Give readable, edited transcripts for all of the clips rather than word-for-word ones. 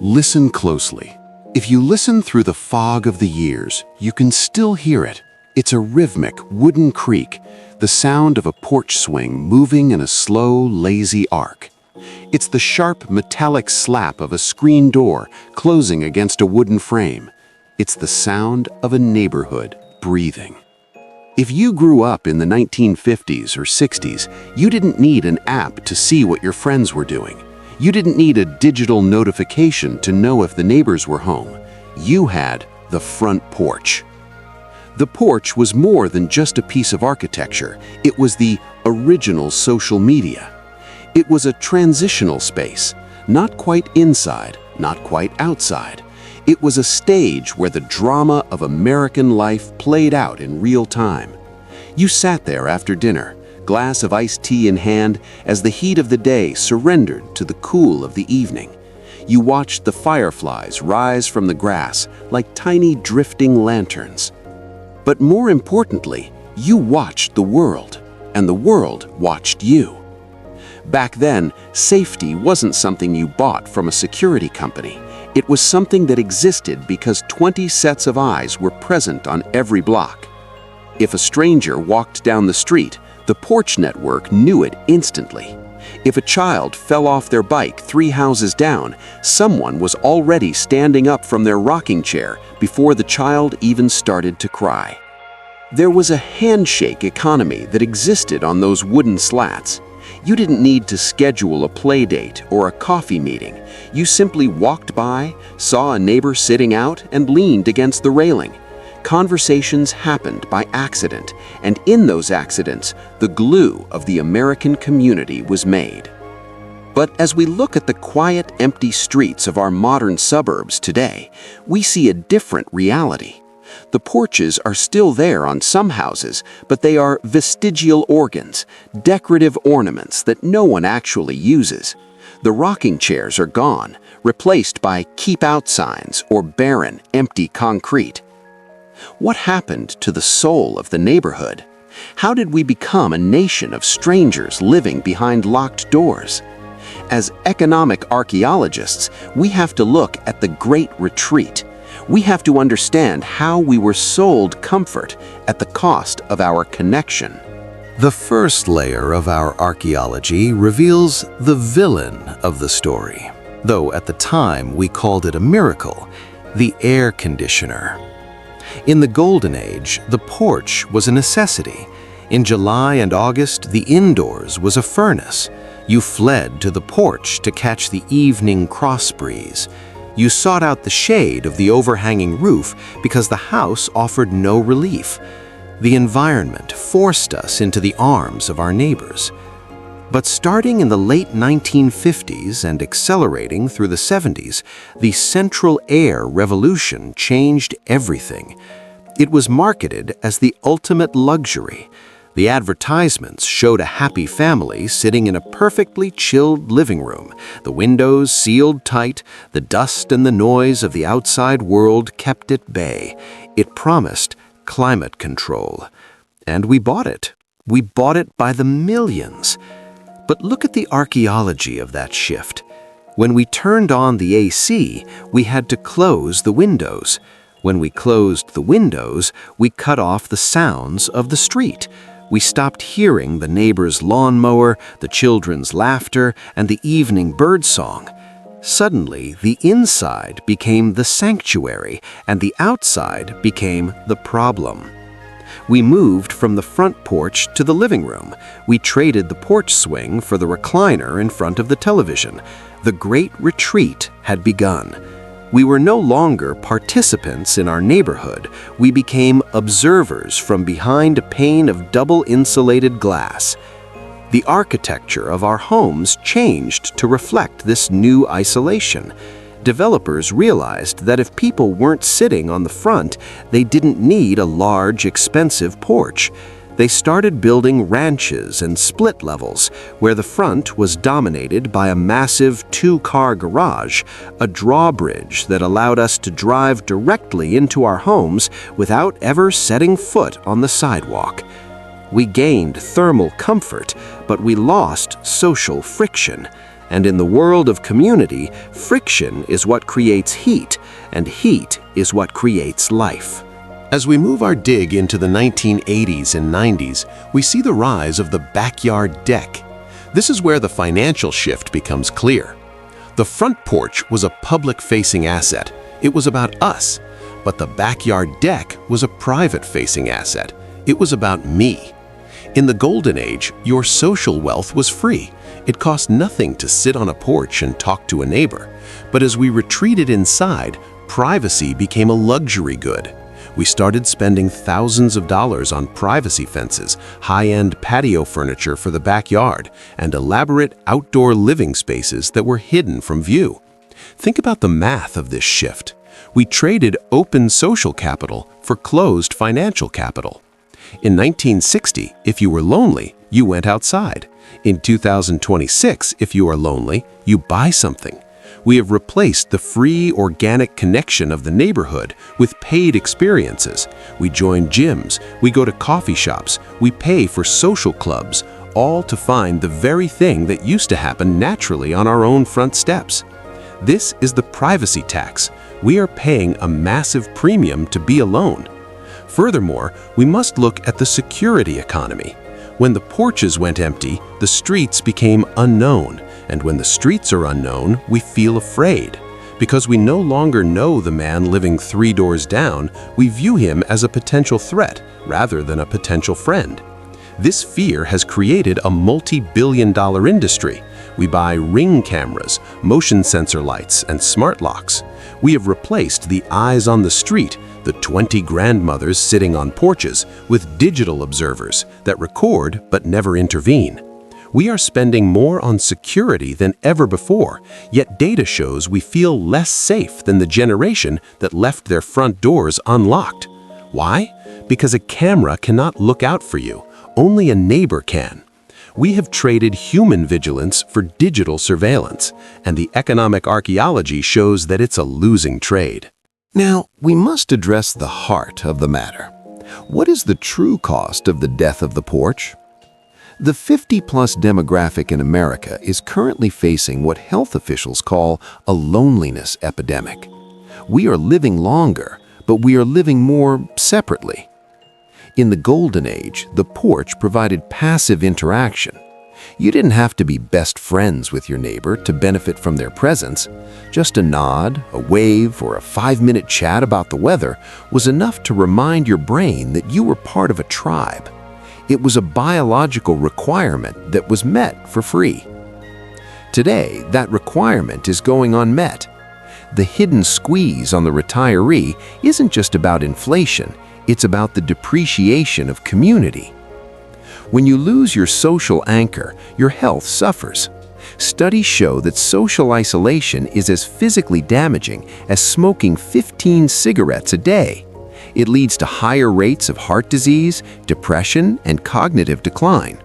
Listen closely. If you listen through the fog of the years, you can still hear it. It's a rhythmic, wooden creak, the sound of a porch swing moving in a slow, lazy arc. It's the sharp, metallic slap of a screen door closing against a wooden frame. It's the sound of a neighborhood breathing. If you grew up in the 1950s or 60s, you didn't need an app to see what your friends were doing. You didn't need a digital notification to know if the neighbors were home. You had the front porch. The porch was more than just a piece of architecture. It was the original social media. It was a transitional space, not quite inside, not quite outside. It was a stage where the drama of American life played out in real time. You sat there after dinner, glass of iced tea in hand, as the heat of the day surrendered to the cool of the evening. You watched the fireflies rise from the grass like tiny drifting lanterns. But more importantly, you watched the world, and the world watched you. Back then, safety wasn't something you bought from a security company. It was something that existed because 20 sets of eyes were present on every block. If a stranger walked down the street, the porch network knew it instantly. If a child fell off their bike 3 houses down, someone was already standing up from their rocking chair before the child even started to cry. There was a handshake economy that existed on those wooden slats. You didn't need to schedule a play date or a coffee meeting. You simply walked by, saw a neighbor sitting out, and leaned against the railing. Conversations happened by accident, and in those accidents, the glue of the American community was made. But as we look at the quiet, empty streets of our modern suburbs today, we see a different reality. The porches are still there on some houses, but they are vestigial organs, decorative ornaments that no one actually uses. The rocking chairs are gone, replaced by keep out signs or barren, empty concrete. What happened to the soul of the neighborhood? How did we become a nation of strangers living behind locked doors? As economic archaeologists, we have to look at the Great Retreat. We have to understand how we were sold comfort at the cost of our connection. The first layer of our archaeology reveals the villain of the story, though at the time we called it a miracle, the air conditioner. In the Golden Age, the porch was a necessity. In July and August, the indoors was a furnace. You fled to the porch to catch the evening cross breeze. You sought out the shade of the overhanging roof because the house offered no relief. The environment forced us into the arms of our neighbors. But starting in the late 1950s and accelerating through the 70s, the central air revolution changed everything. It was marketed as the ultimate luxury. The advertisements showed a happy family sitting in a perfectly chilled living room, the windows sealed tight, the dust and the noise of the outside world kept at bay. It promised climate control. And we bought it. We bought it by the millions. But look at the archaeology of that shift. When we turned on the AC, we had to close the windows. When we closed the windows, we cut off the sounds of the street. We stopped hearing the neighbor's lawnmower, the children's laughter, and the evening birdsong. Suddenly, the inside became the sanctuary, and the outside became the problem. We moved from the front porch to the living room. We traded the porch swing for the recliner in front of the television. The Great Retreat had begun. We were no longer participants in our neighborhood. We became observers from behind a pane of double-insulated glass. The architecture of our homes changed to reflect this new isolation. Developers realized that if people weren't sitting on the front, they didn't need a large, expensive porch. They started building ranches and split levels, where the front was dominated by a massive 2-car garage, a drawbridge that allowed us to drive directly into our homes without ever setting foot on the sidewalk. We gained thermal comfort, but we lost social friction. And in the world of community, friction is what creates heat, and heat is what creates life. As we move our dig into the 1980s and 90s, we see the rise of the backyard deck. This is where the financial shift becomes clear. The front porch was a public-facing asset. It was about us. But the backyard deck was a private-facing asset. It was about me. In the golden age, your social wealth was free. It cost nothing to sit on a porch and talk to a neighbor. But as we retreated inside, privacy became a luxury good. We started spending thousands of dollars on privacy fences, high-end patio furniture for the backyard, and elaborate outdoor living spaces that were hidden from view. Think about the math of this shift. We traded open social capital for closed financial capital. In 1960, if you were lonely, you went outside. In 2026, if you are lonely, you buy something. We have replaced the free, organic connection of the neighborhood with paid experiences. We join gyms, we go to coffee shops, we pay for social clubs, all to find the very thing that used to happen naturally on our own front steps. This is the privacy tax. We are paying a massive premium to be alone. Furthermore, we must look at the security economy. When the porches went empty, the streets became unknown. And when the streets are unknown, we feel afraid. Because we no longer know the man living 3 doors down, we view him as a potential threat rather than a potential friend. This fear has created a multi-billion-dollar industry. We buy Ring cameras, motion sensor lights, and smart locks. We have replaced the eyes on the street, the 20 grandmothers sitting on porches, with digital observers that record but never intervene. We are spending more on security than ever before, yet data shows we feel less safe than the generation that left their front doors unlocked. Why? Because a camera cannot look out for you. Only a neighbor can. We have traded human vigilance for digital surveillance, and the economic archaeology shows that it's a losing trade. Now, we must address the heart of the matter. What is the true cost of the death of the porch? The 50-plus demographic in America is currently facing what health officials call a loneliness epidemic. We are living longer, but we are living more separately. In the golden age, the porch provided passive interaction. You didn't have to be best friends with your neighbor to benefit from their presence. Just a nod, a wave, or a 5-minute chat about the weather was enough to remind your brain that you were part of a tribe. It was a biological requirement that was met for free. Today, that requirement is going unmet. The hidden squeeze on the retiree isn't just about inflation, it's about the depreciation of community. When you lose your social anchor, your health suffers. Studies show that social isolation is as physically damaging as smoking 15 cigarettes a day. It leads to higher rates of heart disease, depression, and cognitive decline.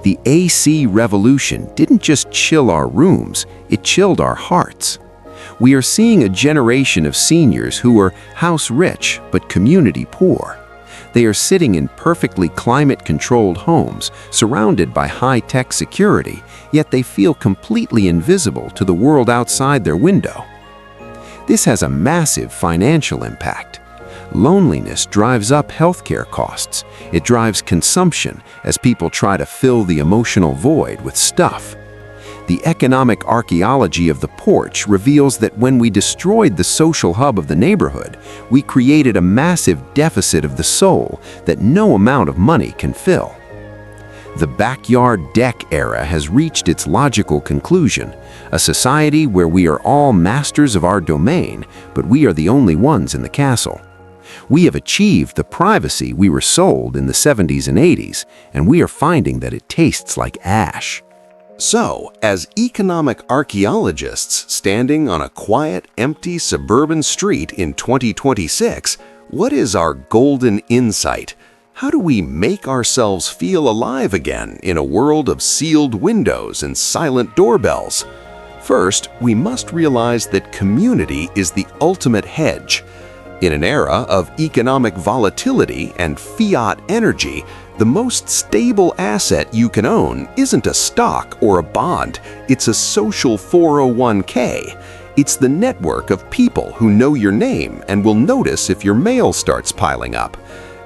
The AC revolution didn't just chill our rooms, it chilled our hearts. We are seeing a generation of seniors who are house-rich but community-poor. They are sitting in perfectly climate-controlled homes, surrounded by high-tech security, yet they feel completely invisible to the world outside their window. This has a massive financial impact. Loneliness drives up healthcare costs. It drives consumption as people try to fill the emotional void with stuff. The economic archaeology of the porch reveals that when we destroyed the social hub of the neighborhood, we created a massive deficit of the soul that no amount of money can fill. The backyard deck era has reached its logical conclusion, a society where we are all masters of our domain, but we are the only ones in the castle. We have achieved the privacy we were sold in the 70s and 80s, and we are finding that it tastes like ash. So, as economic archaeologists standing on a quiet, empty suburban street in 2026, what is our golden insight? How do we make ourselves feel alive again in a world of sealed windows and silent doorbells? First, we must realize that community is the ultimate hedge. In an era of economic volatility and fiat energy, The most stable asset you can own isn't a stock or a bond, it's a social 401k. It's the network of people who know your name and will notice if your mail starts piling up.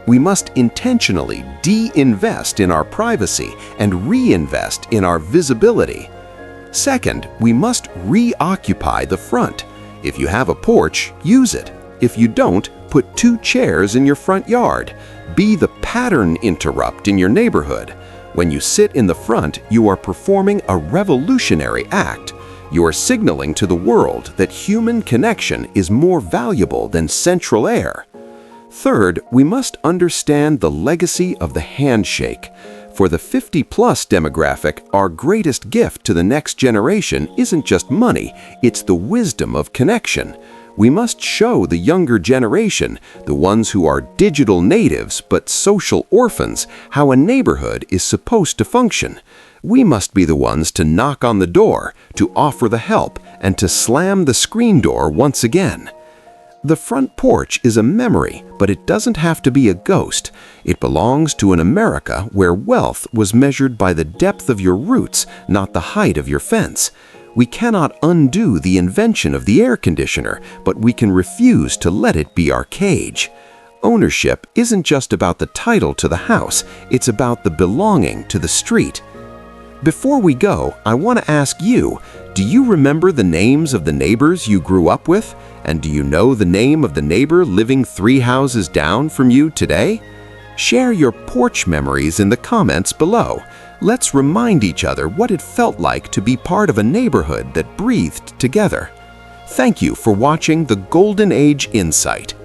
We must intentionally de-invest in our privacy and reinvest in our visibility. Second, we must reoccupy the front. If you have a porch, use it. If you don't, put 2 chairs in your front yard. Be the pattern interrupt in your neighborhood. When you sit in the front, you are performing a revolutionary act. You are signaling to the world that human connection is more valuable than central air. Third, we must understand the legacy of the handshake. For the 50-plus demographic, our greatest gift to the next generation isn't just money, it's the wisdom of connection. We must show the younger generation, the ones who are digital natives but social orphans, how a neighborhood is supposed to function. We must be the ones to knock on the door, to offer the help, and to slam the screen door once again. The front porch is a memory, but it doesn't have to be a ghost. It belongs to an America where wealth was measured by the depth of your roots, not the height of your fence. We cannot undo the invention of the air conditioner, but we can refuse to let it be our cage. Ownership isn't just about the title to the house, it's about the belonging to the street. Before we go, I want to ask you, do you remember the names of the neighbors you grew up with? And do you know the name of the neighbor living 3 houses down from you today? Share your porch memories in the comments below. Let's remind each other what it felt like to be part of a neighborhood that breathed together. Thank you for watching the Golden Age Insight.